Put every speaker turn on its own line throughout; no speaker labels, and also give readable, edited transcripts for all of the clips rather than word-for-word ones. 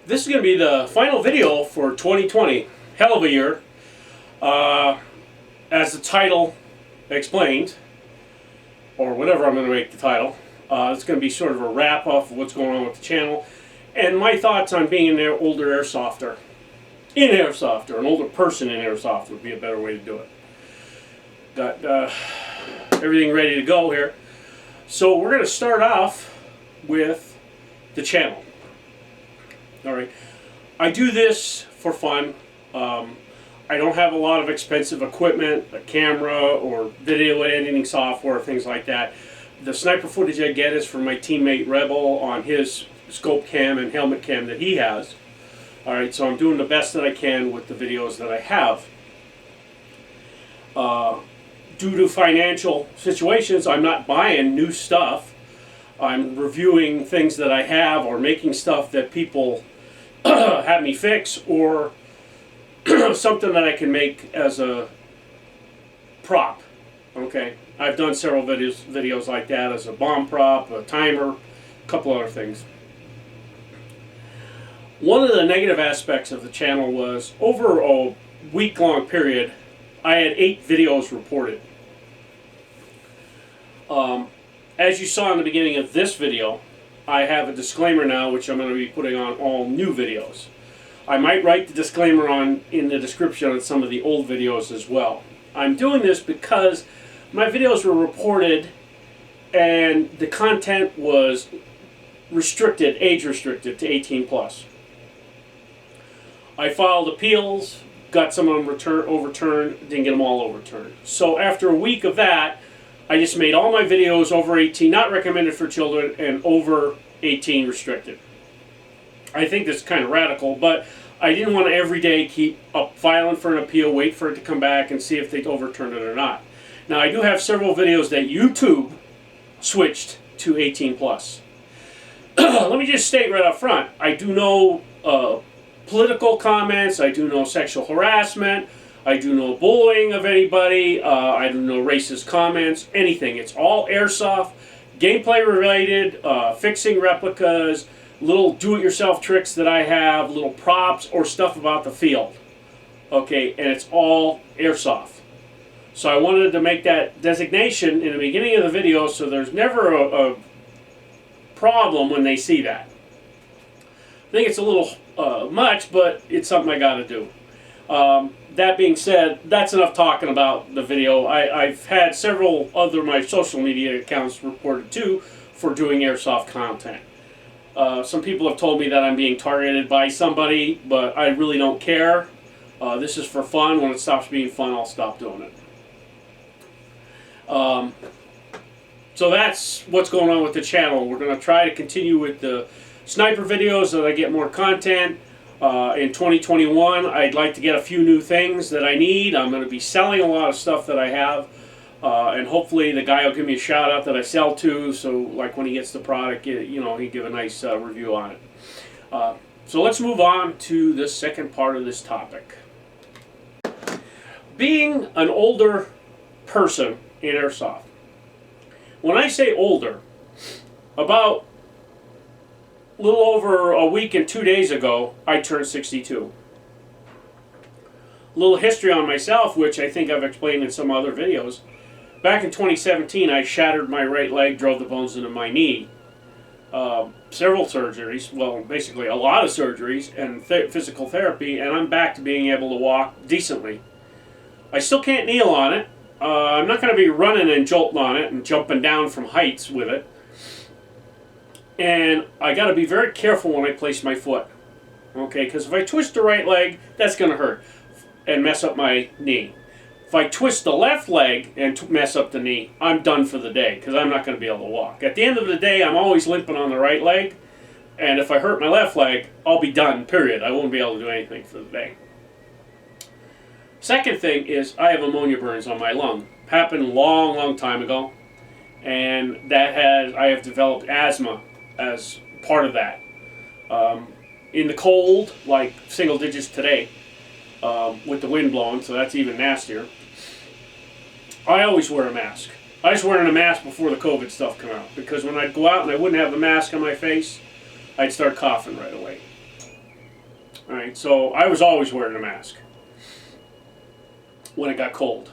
This is going to be the final video for 2020. Hell of a year. As the title explained, or whatever I'm going to make the title, it's going to be sort of a wrap-up of what's going on with the channel, and my thoughts on being an older Airsofter. An older person in Airsoft would be a better way to do it. Got everything ready to go here. So we're going to start off with the channel. Alright, I do this for fun. I don't have a lot of expensive equipment, a camera or video editing software, things like that. The sniper footage I get is from my teammate Rebel on his scope cam and helmet cam that he has. Alright, so I'm doing the best that I can with the videos that I have. Due to financial situations, I'm not buying new stuff. I'm reviewing things that I have or making stuff that people have me fix, or something that I can make as a prop. Okay, I've done several videos like that as a bomb prop, a timer, a couple other things. One of the negative aspects of the channel was over a week-long period, I had 8 videos reported. As you saw in the beginning of this video, I have a disclaimer now, which I'm going to be putting on all new videos. I might write the disclaimer in the description on some of the old videos as well. I'm doing this because my videos were reported and the content was restricted, age restricted to 18 plus. I filed appeals, got some of them overturned, didn't get them all overturned. So after a week of that, I just made all my videos over 18, not recommended for children, and over 18 restricted. I think this is kind of radical, but I didn't want to every day keep filing for an appeal, wait for it to come back and see if they overturned it or not. Now I do have several videos that YouTube switched to 18 plus. Let me just state right up front, I do no political comments, I do no sexual harassment, I do no bullying of anybody, I do no racist comments, anything. It's all Airsoft, gameplay related, fixing replicas, little do-it-yourself tricks that I have, little props or stuff about the field. Okay, and it's all Airsoft. So I wanted to make that designation in the beginning of the video so there's never a problem when they see that. I think it's a little much, but it's something I got to do. That being said, that's enough talking about the video. I've had several other my social media accounts reported too for doing Airsoft content. Some people have told me that I'm being targeted by somebody, but I really don't care. This is for fun. When it stops being fun, I'll stop doing it. So that's what's going on with the channel. We're going to try to continue with the sniper videos so that I get more content. In 2021, I'd like to get a few new things that I need. I'm going to be selling a lot of stuff that I have. And hopefully the guy will give me a shout out that I sell to, so like when he gets the product, you know, he'd give a nice review on it. So let's move on to the second part of this topic. Being an older person in Airsoft. When I say older, about a little over a week and 2 days ago, I turned 62. A little history on myself, which I think I've explained in some other videos. Back in 2017, I shattered my right leg, drove the bones into my knee. Several surgeries, well, basically a lot of surgeries and physical therapy, and I'm back to being able to walk decently. I still can't kneel on it. I'm not going to be running and jolting on it and jumping down from heights with it. And I got to be very careful when I place my foot. Okay, because if I twist the right leg, that's going to hurt and mess up my knee. If I twist the left leg and mess up the knee, I'm done for the day because I'm not going to be able to walk. At the end of the day, I'm always limping on the right leg, and if I hurt my left leg, I'll be done, period. I won't be able to do anything for the day. Second thing is I have ammonia burns on my lung. Happened a long, long time ago, and I have developed asthma as part of that. In the cold, like single digits today, with the wind blowing, so that's even nastier. I always wear a mask. I was wearing a mask before the COVID stuff came out, because when I'd go out and I wouldn't have the mask on my face, I'd start coughing right away. All right, so I was always wearing a mask when it got cold.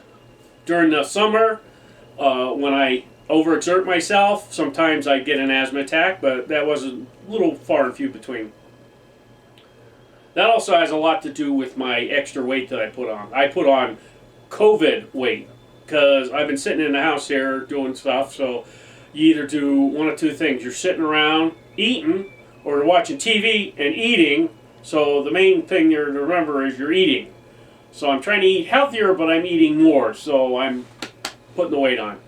During the summer, when I overexert myself, sometimes I get an asthma attack, but that was a little far and few between. That also has a lot to do with my extra weight that I put on. I put on COVID weight because I've been sitting in the house here doing stuff, so you either do one of two things. You're sitting around eating, or you're watching TV and eating, so the main thing you're to remember is you're eating. So I'm trying to eat healthier, but I'm eating more, so I'm putting the weight on.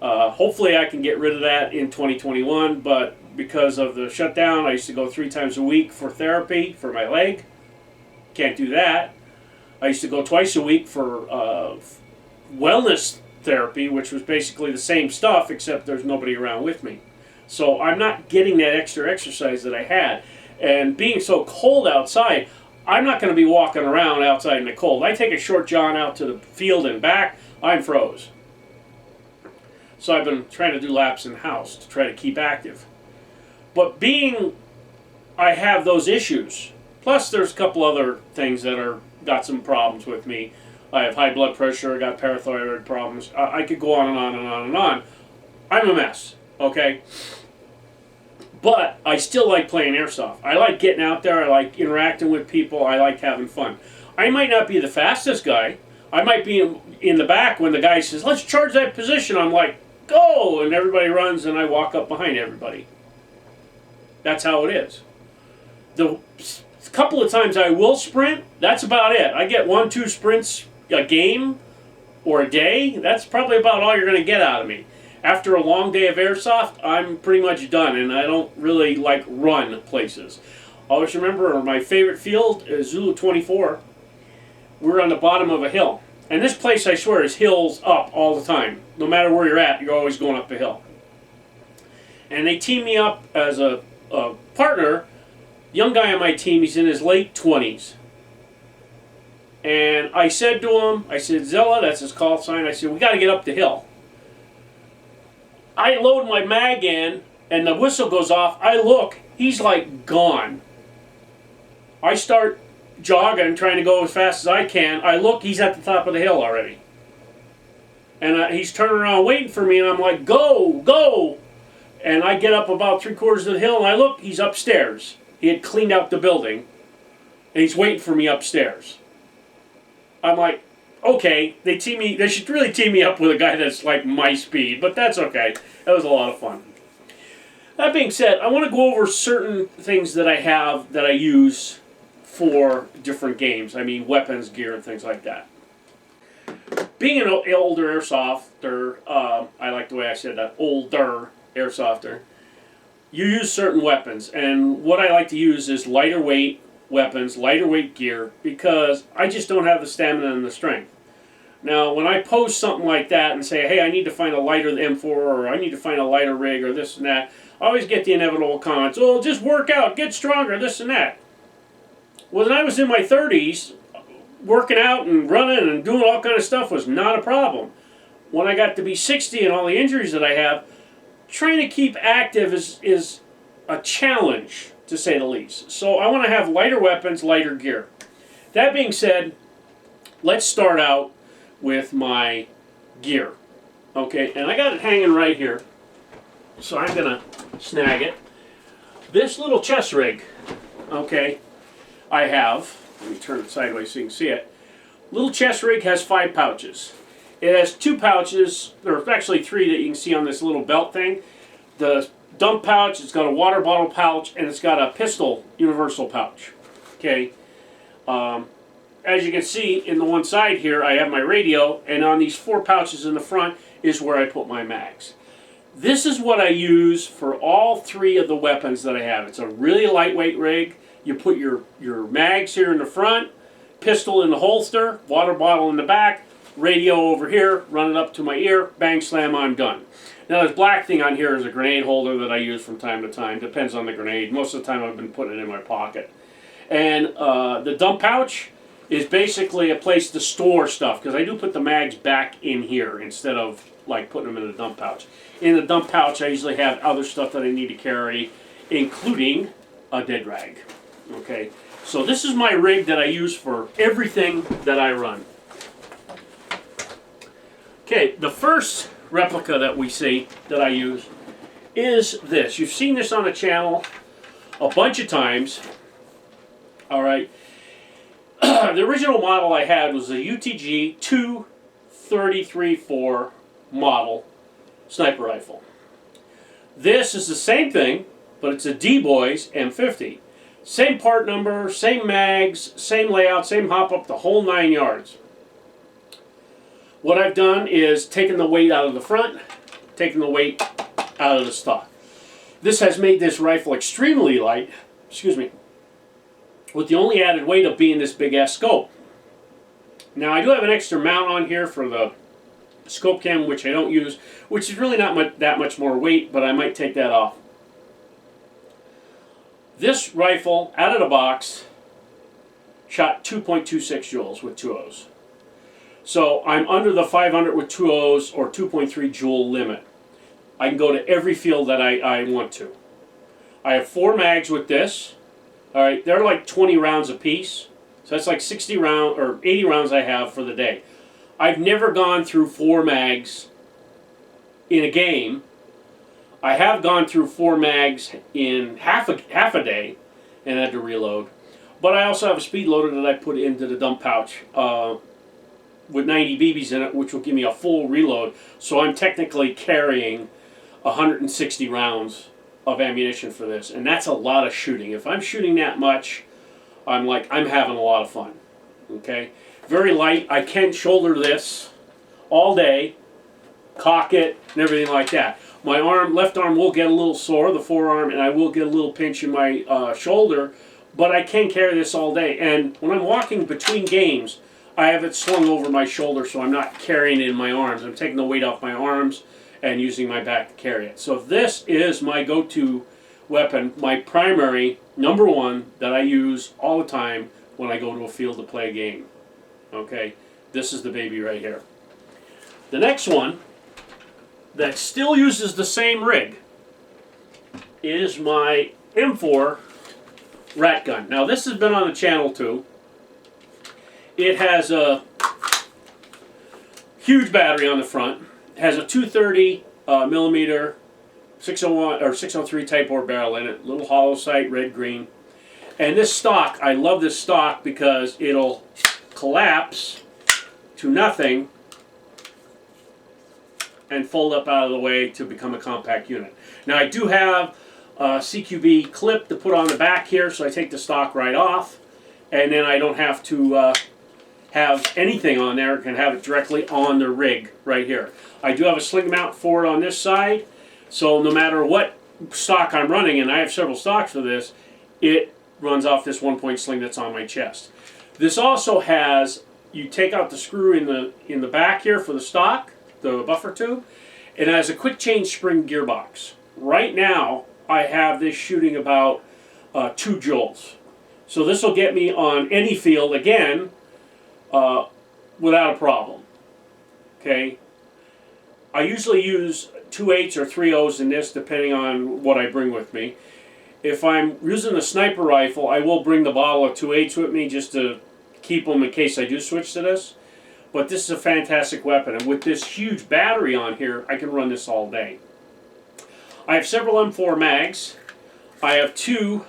Hopefully I can get rid of that in 2021, but because of the shutdown, I used to go 3 times a week for therapy for my leg. Can't do that. I used to go twice a week for wellness therapy, which was basically the same stuff, except there's nobody around with me. So I'm not getting that extra exercise that I had. And being so cold outside, I'm not going to be walking around outside in the cold. I take a short john out to the field and back, I'm froze. So I've been trying to do laps in the house to try to keep active. But being I have those issues, plus there's a couple other things that are got some problems with me. I have high blood pressure, I got parathyroid problems. I could go on and on and on and on. I'm a mess, okay? But I still like playing airsoft. I like getting out there, I like interacting with people, I like having fun. I might not be the fastest guy. I might be in the back when the guy says, let's charge that position. I'm like, go! And everybody runs and I walk up behind everybody. That's how it is. The couple of times I will sprint, that's about it. I get 1-2 sprints a game or a day. That's probably about all you're going to get out of me. After a long day of airsoft, I'm pretty much done, and I don't really like run places. Always remember my favorite field is Zulu 24. We're on the bottom of a hill. And this place, I swear, is hills up all the time. No matter where you're at, you're always going up a hill. And they team me up as a partner. Young guy on my team, he's in his late 20s. And I said to him, I said, Zilla, that's his call sign, I said, we got to get up the hill. I load my mag in, and the whistle goes off. I look, he's like gone. I start jogging, trying to go as fast as I can. I look, he's at the top of the hill already. And he's turning around waiting for me, and I'm like, go, go. And I get up about 3/4 of the hill, and I look, he's upstairs. He had cleaned out the building, and he's waiting for me upstairs. I'm like, okay, they should really team me up with a guy that's like my speed, but that's okay. That was a lot of fun. That being said, I want to go over certain things that I have that I use for different games. I mean, weapons, gear, and things like that. Being an older airsofter, I like the way I said that, older airsofter, you use certain weapons, and what I like to use is lighter weight weapons, lighter weight gear, because I just don't have the stamina and the strength. Now, when I post something like that and say, hey, I need to find a lighter M4, or I need to find a lighter rig, or this and that, I always get the inevitable comments, oh, just work out, get stronger, this and that. Well, when I was in my 30s, working out and running and doing all kind of stuff was not a problem. When I got to be 60 and all the injuries that I have, trying to keep active is a challenge, to say the least. So I want to have lighter weapons, lighter gear. That being said, let's start out with my gear. Okay, and I got it hanging right here, so I'm going to snag it. This little chest rig, okay, I have, let me turn it sideways so you can see it. Little chest rig has 5 pouches. It has 2 pouches, or actually 3 that you can see on this little belt thing. The dump pouch, it's got a water bottle pouch, and it's got a pistol universal pouch. Okay. As you can see, in the one side here, I have my radio, and on these 4 pouches in the front is where I put my mags. This is what I use for all 3 of the weapons that I have. It's a really lightweight rig. You put your mags here in the front, pistol in the holster, water bottle in the back, radio over here, run it up to my ear, bang, slam, I'm done. Now this black thing on here is a grenade holder that I use from time to time. Depends on the grenade. Most of the time I've been putting it in my pocket. And the dump pouch is basically a place to store stuff, because I do put the mags back in here instead of like putting them in the dump pouch. In the dump pouch I usually have other stuff that I need to carry, including a dead rag. Okay, So this is my rig that I use for everything that I run. Okay, the first replica that we see that I use is this. You've seen this on the channel a bunch of times. All right. The original model I had was a UTG 233-4 model sniper rifle. This is the same thing, but it's a D-Boys M50. Same part number, same mags, same layout, same hop up, the whole 9 yards. What I've done is taken the weight out of the front, taken the weight out of the stock. This has made this rifle extremely light, excuse me, with the only added weight of being this big ass scope. Now I do have an extra mount on here for the scope cam, which I don't use, which is really not that much more weight, but I might take that off. This rifle, out of the box, shot 2.26 joules with 2 O's. So I'm under the 500 with 2 O's or 2.3 joule limit. I can go to every field that I want to. I have 4 mags with this. All right, they're like 20 rounds a piece. So that's like 60 rounds or 80 rounds I have for the day. I've never gone through 4 mags in a game. I have gone through 4 mags in half a day and had to reload. But I also have a speed loader that I put into the dump pouch with 90 BBs in it, which will give me a full reload. So I'm technically carrying 160 rounds of ammunition for this, and that's a lot of shooting. If I'm shooting that much, I'm having a lot of fun. Okay, very light. I can shoulder this all day, cock it, and everything like that. My arm, left arm, will get a little sore, the forearm, and I will get a little pinch in my shoulder, but I can carry this all day. And when I'm walking between games, I have it slung over my shoulder, so I'm not carrying it in my arms. I'm taking the weight off my arms and using my back to carry it. So this is my go-to weapon, my primary, number one, that I use all the time when I go to a field to play a game. Okay, this is the baby right here. The next one that still uses the same rig is my M4 rat gun. Now this has been on the channel too. It has a huge battery on the front. It has a 230 millimeter 601 or 603 Type bore barrel in it. Little hollow sight, red green. And this stock, I love this stock because it'll collapse to nothing and fold up out of the way to become a compact unit. Now I do have a CQB clip to put on the back here, so I take the stock right off, and then I don't have to have anything on there. I can have it directly on the rig right here. I do have a sling mount for it on this side, so no matter what stock I'm running, and I have several stocks for this, it runs off this 1-point sling that's on my chest. This also has, you take out the screw in the back here for the stock, the buffer tube. It has a quick change spring gearbox. Right now I have this shooting about 2 joules. So this will get me on any field again without a problem. Okay, I usually use 2 8s or 3 O's in this depending on what I bring with me. If I'm using the sniper rifle, I will bring the bottle of 2 8s with me just to keep them in case I do switch to this. But this is a fantastic weapon, and with this huge battery on here, I can run this all day. I have several M4 mags. I have 2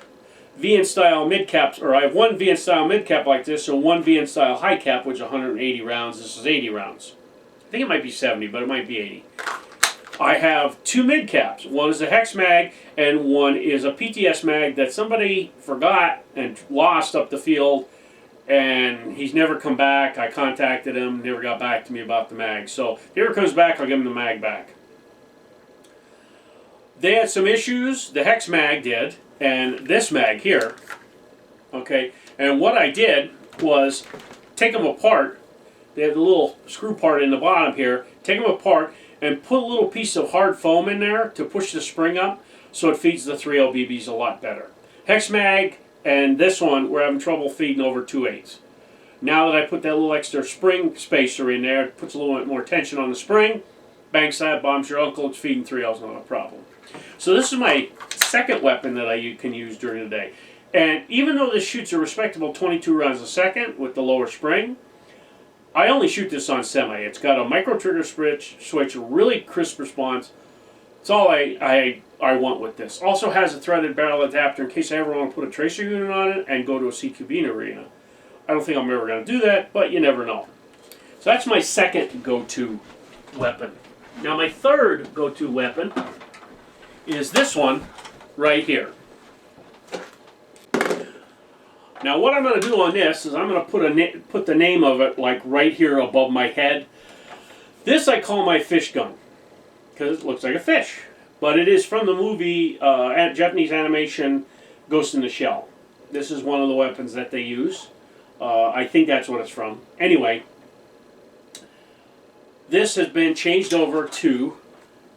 VN style mid caps, or I have 1 VN style mid cap like this, and 1 VN style high cap, which is 180 rounds. This is 80 rounds. I think it might be 70, but it might be 80. I have 2 mid caps. One is a hex mag, and one is a PTS mag that somebody forgot and lost up the field, and he's never come back. I contacted him, never got back to me about the mag. So if he ever comes back, I'll give him the mag back. They had some issues, the hex mag did, and this mag here. Okay, and what I did was take them apart. They have the little screw part in the bottom here. Take them apart and put a little piece of hard foam in there to push the spring up so it feeds the 3.0 BBs a lot better. Hex mag and this one, we're having trouble feeding over 2 8s. Now that I put that little extra spring spacer in there, it puts a little bit more tension on the spring. Bang slap, bombs your uncle, it's feeding 3.0s, not a problem. So this is my second weapon that I can use during the day. And even though this shoots a respectable 22 rounds a second with the lower spring, I only shoot this on semi. It's got a micro trigger switch, really crisp response. It's all I want with this. Also has a threaded barrel adapter in case I ever want to put a tracer unit on it and go to a CQB arena. I don't think I'm ever going to do that, but you never know. So that's my second go-to weapon. Now my third go-to weapon is this one right here. Now what I'm going to do on this is I'm going to put the name of it like right here above my head. This I call my fish gun because it looks like a fish. But it is from the movie Japanese animation Ghost in the Shell. This is one of the weapons that they use. I think that's what it's from. Anyway, this has been changed over to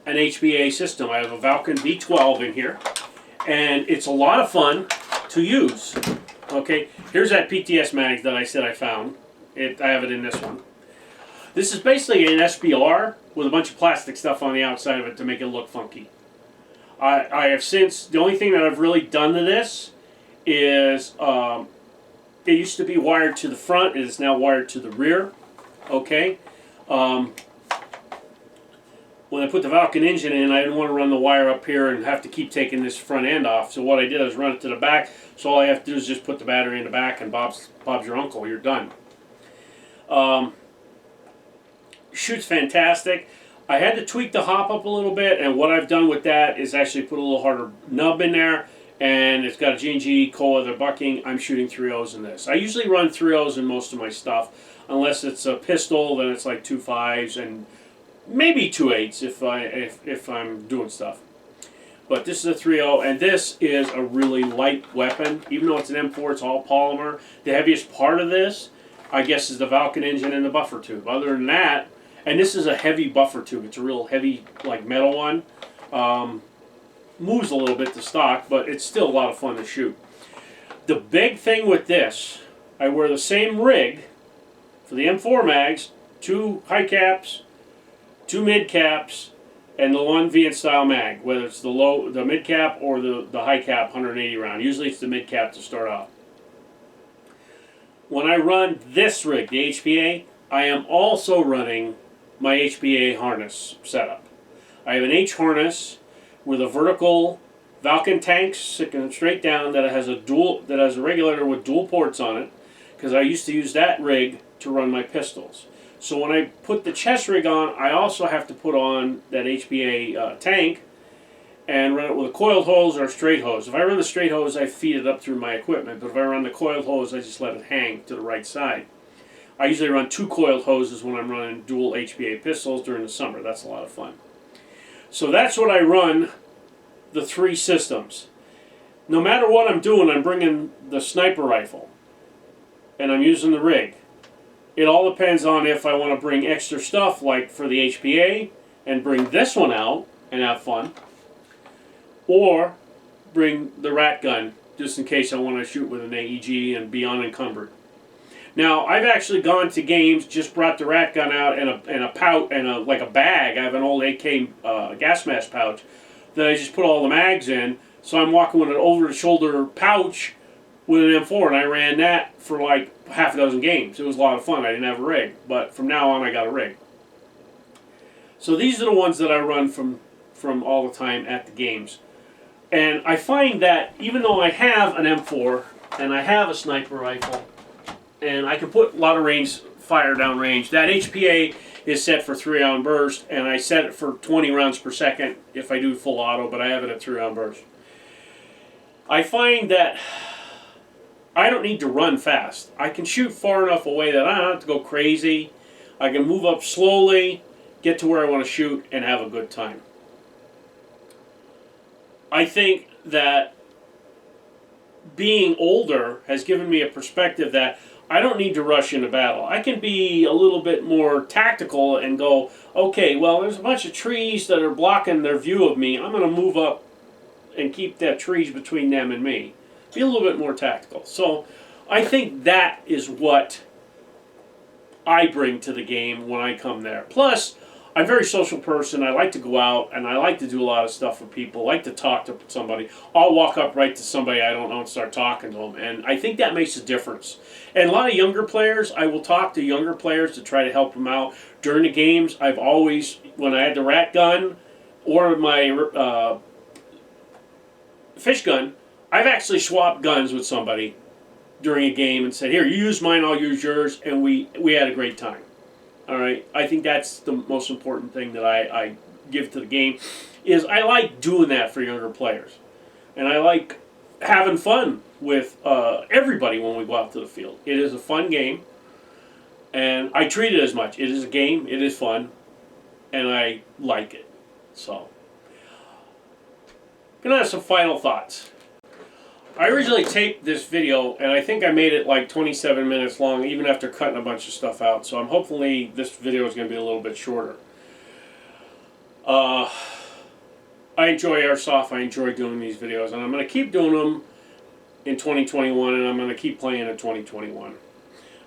an HBA system. I have a Valken V12 in here, and it's a lot of fun to use. Okay, here's that PTS mag that I said I found. I have it in this one. This is basically an SBR with a bunch of plastic stuff on the outside of it to make it look funky. I have since, the only thing that I've really done to this is, it used to be wired to the front, it is now wired to the rear. Okay. When I put the Valken engine in, I didn't want to run the wire up here and have to keep taking this front end off. So what I did is run it to the back. So all I have to do is just put the battery in the back, and Bob's your uncle. You're done. Shoots fantastic. I had to tweak the hop up a little bit, and what I've done with that is actually put a little harder nub in there, and it's got a G&G Koa, they're bucking. I'm shooting 3.0s in this. I usually run 3.0s in most of my stuff, unless it's a pistol, then it's like 2.5s and maybe 2.8s if I'm doing stuff. But this is a 3.0, and this is a really light weapon. Even though it's an M4, it's all polymer. The heaviest part of this, I guess, is the Valken engine and the buffer tube. Other than that, and this is a heavy buffer tube. It's a real heavy, like, metal one. Moves a little bit to stock, but it's still a lot of fun to shoot. The big thing with this, I wear the same rig for the M4 mags, 2 high caps, 2 mid caps, and the 1 VN style mag, whether it's the mid cap or the high cap 180 round. Usually it's the mid cap to start off. When I run this rig, the HPA, I am also running my HPA harness setup. I have an H harness with a vertical Valken tank sticking straight down that has a regulator with dual ports on it, because I used to use that rig to run my pistols. So when I put the chest rig on, I also have to put on that HPA tank and run it with a coiled hose or a straight hose. If I run the straight hose, I feed it up through my equipment, but if I run the coiled hose, I just let it hang to the right side. I usually run 2 coiled hoses when I'm running dual HPA pistols during the summer. That's a lot of fun. So that's what I run the 3 systems. No matter what I'm doing, I'm bringing the sniper rifle and I'm using the rig. It all depends on if I want to bring extra stuff like for the HPA and bring this one out and have fun, or bring the rat gun just in case I want to shoot with an AEG and be unencumbered. Now, I've actually gone to games, just brought the rat gun out and a pouch and like a bag. I have an old AK gas mask pouch that I just put all the mags in. So I'm walking with an over-the-shoulder pouch with an M4, and I ran that for like half a dozen games. It was a lot of fun. I didn't have a rig, but from now on I got a rig. So these are the ones that I run from all the time at the games. And I find that even though I have an M4 and I have a sniper rifle, and I can put a lot of range, fire down range. That HPA is set for 3-round burst, and I set it for 20 rounds per second if I do full auto, but I have it at 3-round burst. I find that I don't need to run fast. I can shoot far enough away that I don't have to go crazy. I can move up slowly, get to where I want to shoot, and have a good time. I think that being older has given me a perspective that I don't need to rush into battle. I can be a little bit more tactical and go, okay, well, there's a bunch of trees that are blocking their view of me. I'm going to move up and keep that trees between them and me. Be a little bit more tactical. So I think that is what I bring to the game when I come there. Plus, I'm a very social person. I like to go out, and I like to do a lot of stuff for people. I like to talk to somebody. I'll walk up right to somebody I don't know and start talking to them, and I think that makes a difference. And a lot of younger players, I will talk to younger players to try to help them out. During the games, I've always, when I had the rat gun or my fish gun, I've actually swapped guns with somebody during a game and said, here, you use mine, I'll use yours, and we had a great time. All right, I think that's the most important thing that I give to the game, is I like doing that for younger players. And I like having fun with everybody when we go out to the field. It is a fun game, and I treat it as much. It is a game, it is fun, and I like it. So, gonna have some final thoughts. I originally taped this video, and I think I made it like 27 minutes long, even after cutting a bunch of stuff out. So hopefully this video is going to be a little bit shorter. I enjoy Airsoft. I enjoy doing these videos, and I'm going to keep doing them in 2021, and I'm going to keep playing in 2021.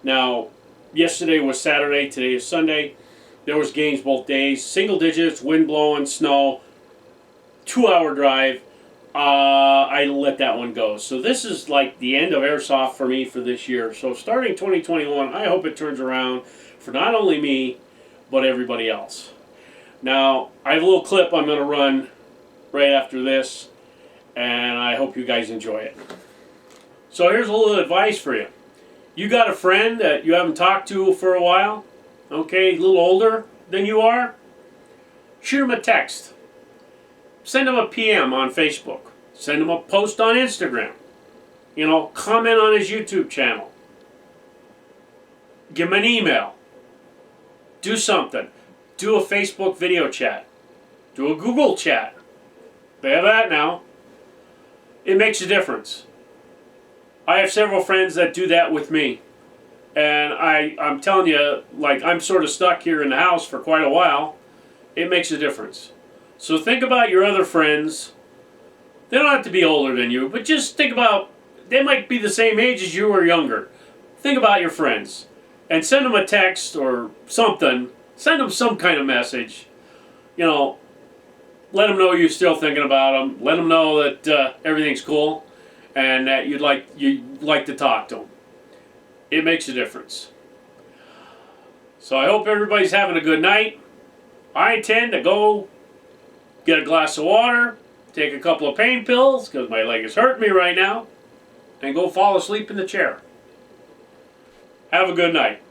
Now, yesterday was Saturday. Today is Sunday. There was games both days. Single digits, wind blowing, snow, 2-hour drive. I let that one go. So this is like the end of Airsoft for me for this year. So starting 2021, I hope it turns around for not only me, but everybody else. Now, I have a little clip I'm going to run right after this, and I hope you guys enjoy it. So here's a little advice for you. You got a friend that you haven't talked to for a while, okay, a little older than you are? Shoot him a text. Send him a PM on Facebook. Send him a post on Instagram. You know, comment on his YouTube channel. Give him an email. Do something. Do a Facebook video chat. Do a Google chat. They have that now. It makes a difference. I have several friends that do that with me. And I'm telling you, like, I'm sort of stuck here in the house for quite a while. It makes a difference. So think about your other friends. They don't have to be older than you, but just think about, they might be the same age as you or younger. Think about your friends and send them a text or something. Send them some kind of message. You know, let them know you're still thinking about them. Let them know that everything's cool and that you'd like to talk to them. It makes a difference. So I hope everybody's having a good night. I intend to go get a glass of water, take a couple of pain pills, because my leg is hurting me right now, and go fall asleep in the chair. Have a good night.